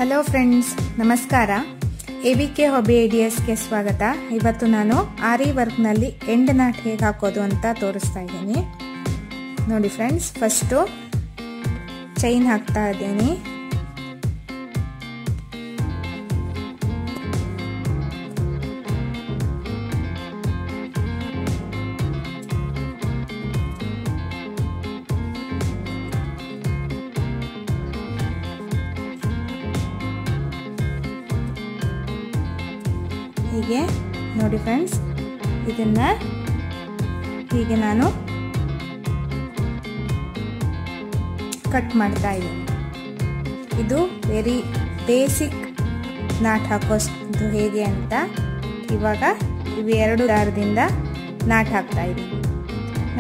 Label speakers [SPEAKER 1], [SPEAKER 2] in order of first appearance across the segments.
[SPEAKER 1] Hello friends, ನಮಸ್ಕಾರ. AVK hobby ಐಡಿಯಾಸ್ಗೆ ಸ್ವಾಗತ. ಇವತ್ತು ನಾನು ಆರಿ ವರ್ಕ್ನಲ್ಲಿ ಎಂಡ್ ನಾಟ್ ಹೇಗೆ ಹಾಕೋದು ಅಂತ ತೋರಿಸ್ತಾ ಇದ್ದೀನಿ. ನೋಡಿ ಫ್ರೆಂಡ್ಸ್, ಫಸ್ಟು ಚೈನ್ ಹಾಕ್ತಾ ಇದ್ದೀನಿ. ಹೀಗೆ ನೋಡಿ ಫ್ರೆಂಡ್ಸ್, ಇದನ್ನ ಹೀಗೆ ನಾನು ಕಟ್ ಮಾಡ್ತಾ ಇದ್ದೀನಿ. ಇದು ವೆರಿ ಬೇಸಿಕ್ ನಾಟ್ ಹಾಕೋದು ಹೇಗೆ ಅಂತ ಇವಾಗ ಇವೆರಡು ದಾರದಿಂದ ನಾಟ್ ಹಾಕ್ತಾ ಇದ್ದೀನಿ.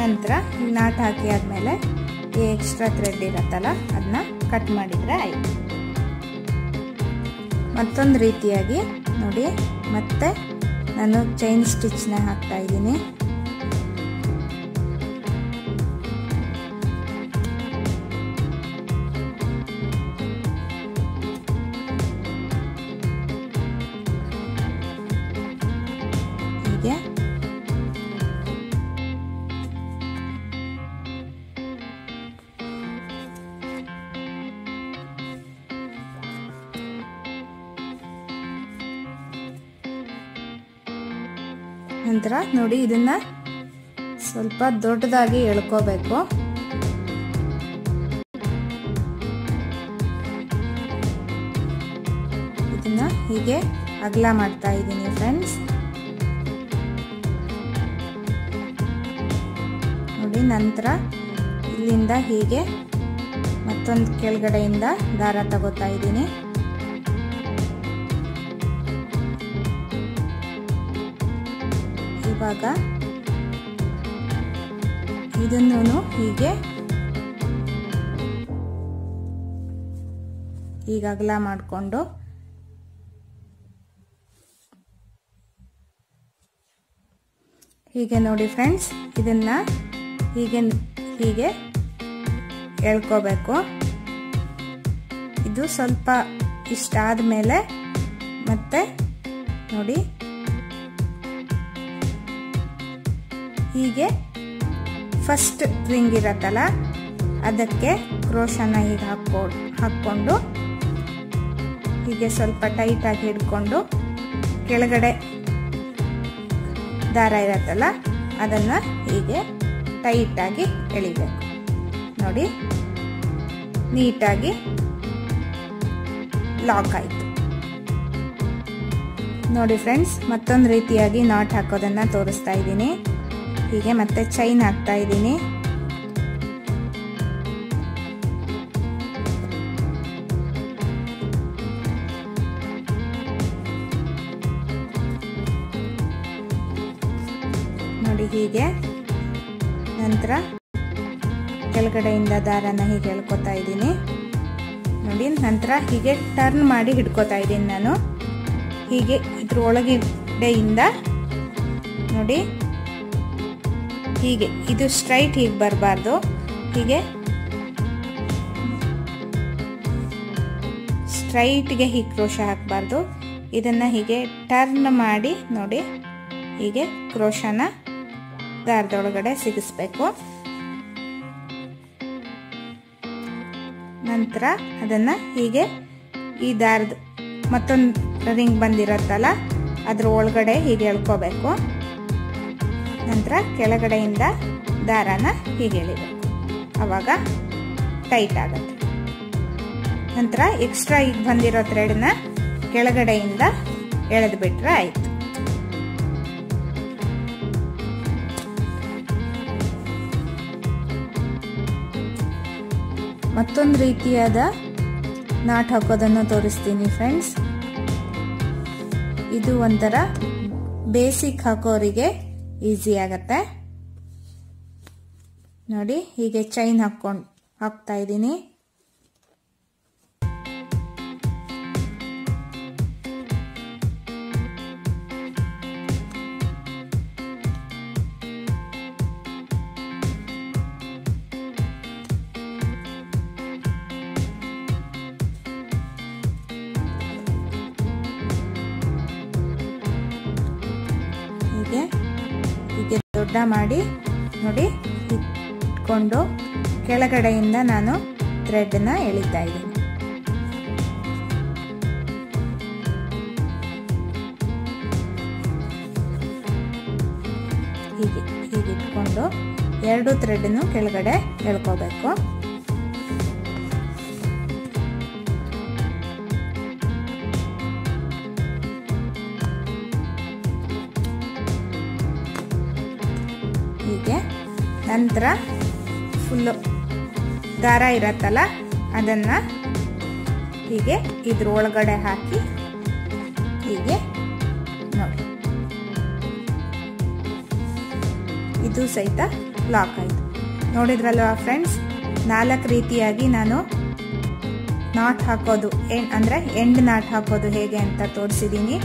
[SPEAKER 1] ನಂತರ ಈ ನಾಟ್ ಹಾಕಿ ಆದಮೇಲೆ ಈ ಎಕ್ಸ್ಟ್ರಾ ಥ್ರೆಡ್ ಇರತ್ತಲ್ಲ ಅದನ್ನ ಕಟ್ ಮಾಡಿದರೆ ಆಯಿತು. ಮತ್ತೊಂದು ರೀತಿಯಾಗಿ ನೋಡಿ, ಮತ್ತೆ ನಾನು ಚೈನ್ ಸ್ಟಿಚ್ನ ಹಾಕ್ತಾ ಇದ್ದೀನಿ. ಹೀಗೆ ನಂತರ ನೋಡಿ, ಇದನ್ನ ಸ್ವಲ್ಪ ದೊಡ್ಡದಾಗಿ ಎಳ್ಕೋಬೇಕು. ಇದನ್ನ ಹೀಗೆ ಅಗಲ ಮಾಡ್ತಾ ಇದ್ದೀನಿ ಫ್ರೆಂಡ್ಸ್. ನೋಡಿ, ನಂತರ ಇಲ್ಲಿಂದ ಹೀಗೆ ಮತ್ತೊಂದು ಕೆಳಗಡೆಯಿಂದ ದಾರ ತಗೋತಾ ಇದ್ದೀನಿ. ಇವಾಗ ಇದನ್ನು ಹೀಗೆ ಈಗ ಅಗಲ ಮಾಡಿಕೊಂಡು ಹೀಗೆ ನೋಡಿ ಫ್ರೆಂಡ್ಸ್, ಇದನ್ನ ಹೀಗೆ ಹೀಗೆ ಎಳ್ಕೋಬೇಕು. ಇದು ಸ್ವಲ್ಪ ಇಷ್ಟ ಆದ್ಮೇಲೆ ಮತ್ತೆ ನೋಡಿ ಹೀಗೆ ಫಸ್ಟ್ ರಿಂಗ್ ಇರತ್ತಲ್ಲ ಅದಕ್ಕೆ ಕ್ರೋಶನ ಹೀಗೆ ಹಾಕ್ಕೊಂಡು ಹೀಗೆ ಸ್ವಲ್ಪ ಟೈಟ್ ಆಗಿ ಹಿಡ್ಕೊಂಡು ಕೆಳಗಡೆ ದಾರ ಇರತ್ತಲ್ಲ ಅದನ್ನ ಹೀಗೆ ಟೈಟ್ ಆಗಿ ಎಳಿಬೇಕು. ನೋಡಿ, ನೀಟಾಗಿ ಲಾಕ್ ಆಯ್ತು. ನೋಡಿ ಫ್ರೆಂಡ್ಸ್, ಮತ್ತೊಂದು ರೀತಿಯಾಗಿ ನಾಟ್ ಹಾಕೋದನ್ನ ತೋರಿಸ್ತಾ ಇದ್ದೀನಿ. ಹೀಗೆ ಮತ್ತೆ ಚೈನ್ ಹಾಕ್ತಾ ಇದ್ದೀನಿ. ನೋಡಿ ಹೀಗೆ ನಂತರ ಕೆಳಗಡೆಯಿಂದ ದಾರನ ಹೀಗೆ ಎಳ್ಕೊತಾ ಇದ್ದೀನಿ. ನೋಡಿ, ನಂತರ ಹೀಗೆ ಟರ್ನ್ ಮಾಡಿ ಹಿಡ್ಕೋತಾ ಇದ್ದೀನಿ ನಾನು. ಹೀಗೆ ಇದ್ರ ಒಳಗಡೆಯಿಂದ ನೋಡಿ ಹೀಗೆ, ಇದು ಸ್ಟ್ರೈಟ್ ಹೀಗೆ ಬರಬಾರ್ದು, ಹೀಗೆ ಸ್ಟ್ರೈಟ್ಗೆ ಹೀಗೆ ಕ್ರೋಶ ಹಾಕಬಾರ್ದು. ಇದನ್ನ ಹೀಗೆ ಟರ್ನ್ ಮಾಡಿ ನೋಡಿ ಹೀಗೆ ಕ್ರೋಶನ ದಾರದೊಳಗಡೆ ಸಿಗಿಸ್ಬೇಕು. ನಂತರ ಅದನ್ನ ಹೀಗೆ ಈ ದಾರದ ಮತ್ತೊಂದು ರಿಂಗ್ ಬಂದಿರತ್ತಲ್ಲ ಅದ್ರ ಒಳಗಡೆ ಹೀಗೆ ಎಳ್ಕೋಬೇಕು. ನಂತರ ಕೆಳಗಡೆಯಿಂದ ದಾರನ ಹೀಗೆ ಎಳಿಬೇಕು, ಅವಾಗ ಟೈಟ್ ಆಗುತ್ತೆ. ನಂತರ ಎಕ್ಸ್ಟ್ರಾ ಈಗ ಬಂದಿರೋ ಥ್ರೆಡ್ನ ಕೆಳಗಡೆಯಿಂದ ಎಳೆದು ಬಿಟ್ರೆ ಆಯ್ತು. ಮತ್ತೊಂದು ರೀತಿಯಾದ ನಾಟ್ ಹಾಕೋದನ್ನು ತೋರಿಸ್ತೀನಿ ಫ್ರೆಂಡ್ಸ್. ಇದು ಒಂಥರ ಬೇಸಿಕ್ ಹಾಕೋರಿಗೆ ಈಸಿ ಆಗತ್ತೆ. ನೋಡಿ, ಹೀಗೆ ಚೈನ್ ಹಾಕ್ತಾ ಇದ್ದೀನಿ. ಉದ್ದ ಮಾಡಿ ನೋಡಿ ಇಟ್ಕೊಂಡು ಕೆಳಗಡೆಯಿಂದ ನಾನು ಥ್ರೆಡ್ನ ಎಳಿತಾ ಇದ್ದೀನಿ. ಹೀಗೆ ಇಟ್ಕೊಂಡು 2 ಥ್ರೆಡ್ನು ಕೆಳಗಡೆ ಎಳ್ಕೋಬೇಕು. ಹೀಗೆ ನಂತರ ಫುಲ್ಲು ದಾರ ಇರತ್ತಲ್ಲ ಅದನ್ನ ಹೀಗೆ ಇದ್ರ ಒಳಗಡೆ ಹಾಕಿ ಹೀಗೆ ನೋಡಿ ಇದು ಸಹಿತ ಲಾಕ್ ಆಯಿತು. ನೋಡಿದ್ರಲ್ವಾ ಫ್ರೆಂಡ್ಸ್, 4 ರೀತಿಯಾಗಿ ನಾನು ನಾಟ್ ಹಾಕೋದು ಅಂದರೆ ಎಂಡ್ ನಾಟ್ ಹಾಕೋದು ಹೇಗೆ ಅಂತ ತೋರಿಸಿದ್ದೀನಿ.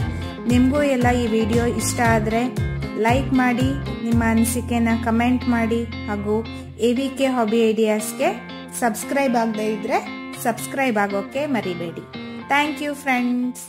[SPEAKER 1] ನಿಮಗೂ ಎಲ್ಲ ಈ ವಿಡಿಯೋ ಇಷ್ಟ ಆದರೆ ಲೈಕ್ ಮಾಡಿ, ನಿಮ್ಮ ಅನಿಸಿಕೆನ ಕಮೆಂಟ್ ಮಾಡಿ, ಹಾಗೂ AVK ಹಾಬಿ ಐಡಿಯಾಸ್ಗೆ ಸಬ್ಸ್ಕ್ರೈಬ್ ಆಗದೇ ಇದ್ದರೆ ಸಬ್ಸ್ಕ್ರೈಬ್ ಆಗೋಕ್ಕೆ ಮರಿಬೇಡಿ. Thank you friends.